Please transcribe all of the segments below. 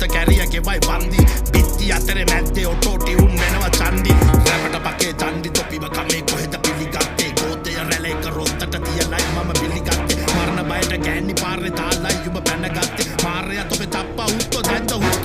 කොට කැරිය ගෙවයි බන්දි බිත්ති අතරේ මැද්දේ ඔටෝ ටියුන් වෙනවා චන්දි රැපට පකේ චන්දි තොපිව කමේ කොහෙද පිළිගත්තේ ගෝතය රැලේක රොත්තට තියලයි මම පිළිගත්තේ මරණ බයට ගෑන්නි පාරේ තාලයි යුබ පැනගත්තේ මාරයා තොපේ තප්පා හුත්තෝ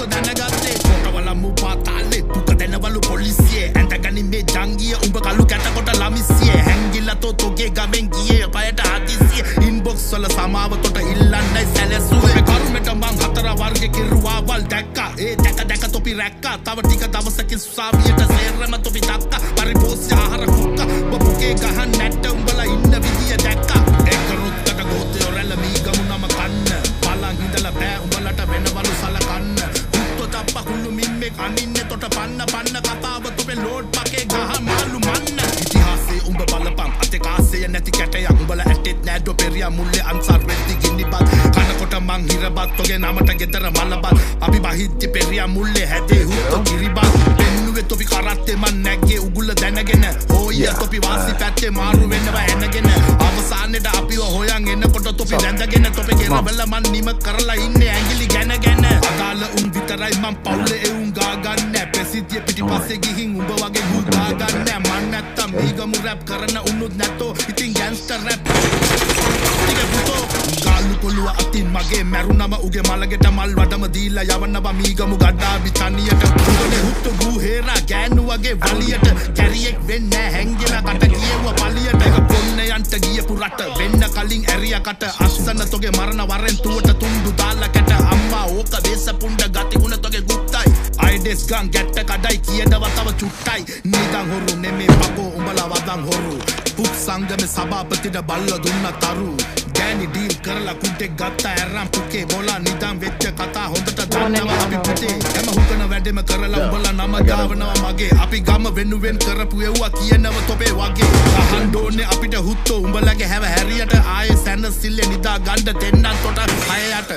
දැනගත්තේ කොටවල මුපා තාලේ පුක දෙනවලු පොලිසියේ ඇඳගනි මේ ජංගිය උඹ කළු කැට කොට ලමිසියේ හැංගිලා තොගේ ගමෙන් ගියේ පයට හදිසිය ඉන්බොක්ස් වල සමාවතොට ඉල්ලන්නයි සැලසුවේ කර්මෙට මං හතර වර්ග කිරුවාවල් දැක්කා ඒ දැක තොපි රැක්කා තව ටික දවසකින් සුසාවියට සේරම තොපි දක්කා පරිපෝෂ්‍ය ආහාර කුක්කා බබුකේ ගහන් නැට්ට උඹලා ඉන්න විදිය දැක්කා ඒක රුත්තට ගෝතේ රැළ මී ගමු නම කන්න බලන් හිඳලා බෑ උඹලට වෙනවලු සලකන්න හුත්තෝ තප්පා කුළු මිම්මේ කනින්නේ තොට පන්න කතාව තොපේ ලෝඩ් පකේ ගහ මාළු මන්න ඉතිහාසයේ උඹ බලපම් අතේ කාසේ නැති කැටයක් උඹලා ඇටෙත් නෑ ඩොපෙරියා මුල්ලේ අන්සර් වෙද්දි ගිනිබත් කනකොට මං හිරබත් ඔගේ නමට ගෙදර මලබත් අපි බහිද්දි පෙරියා මුල්ලේ හැදේ හුත්තෝ කිරිබත් පෙන්නුවේ තොපි කරත්තේ මං නැග්ගේ උගුල දැනගෙන හොයියා තොපි වාසි පැත්තේ මාරු වෙනවා එනගෙන අවසානෙට අපිව හොයන් එනකොට තොපි දැඳගෙන තොපේ ගෙරවල මං නිම කරලා ඉන්නේ ඇඟිලි ගැනගෙන අදාළ උන් විතරයි මං පවුලේ එවුන් ගා ගන්න ප්‍රසිද්ධිය පිටිපස්සේ ගිහින් උඹ වගේ ගු ගා ගන්න මං නැත්තම් මීගමු රැප් කරන උන්නුත් නැත්තෝ ඉතින් ගෑන්ස්ටර් රැප් ටික පුතෝ ගාලු කොළුව අතින් මගේ මැරුණම උගේ මලගෙට මල් වඩම දීලා යවනවා මීගමු ගඩාවි තනියට උඩේ හුත්තු ගු හේරා ගෑනු වගේ වලියට කැරියෙක් වෙන්නේ හැංගිලා කට ගියව පලියට එක පොන්නයන්ට ගියපු රට වෙන්න කලින් ඇරියා කට අස්සන තොගේ මරණ වරෙන් තුවට තුන්දු දාලා කැට අම්මා ඕක වේස පුණ්ඩ ගති ගුණ තොගේ ගුත්තයි අයිඩෙස් ගන් ගැට්ට කඩයි කියනවා තව චුට්ටයි නිදන් හොරු නෙමේ පකෝ උඹලා වදන් හොරු පුක් සංගමේ සභාපතිට බල්ල දුන්න තරු ගෑනි ඩීල් කරලා කුටෙක් ගත්තා ඇරන් පුකේ බෝලා නිදන් වෙච්ච කතා හොඳට දන්නවා අපි පුතේ හැම හුකන වැඩෙම කරලා උඹලා නම දාවනවා මගේ අපි ගම වෙනුවෙන් කරපු එව්වා කියනව තොපේ වගේ අහන්න ඕනේ අපිට හුත්තෝ උඹලගේ හැව හැරියට ආයේ සැනසිල්ලේ නිදා ගන්න දෙන්නන් තොට හයයට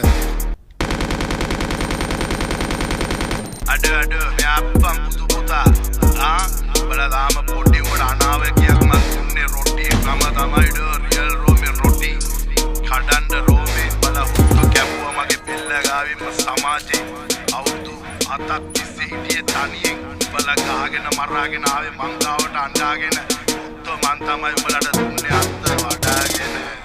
අඩ මෙයාප්පම් පුතු පුතා උඹලා දාම පොඩි උඹට අනාවැකියක් මන් දුන්නේ රොටි කම තමයි රියල් රෝමේ රොටි කඩන්න රෝමේ බල හුත්තෝ කැපුවා මගේ පිල්ල ගාවින්ම සමාජේ අවුරුදු 7ක් තිස්සේ හිටියේ තනියෙන් උඹලා ගහගෙන මරාගෙන ආවේ මං ගාවට අඬාගෙන හුත්තෝ මන් තමයි උඹලට දුන්නේ අත්ත වඩාගෙන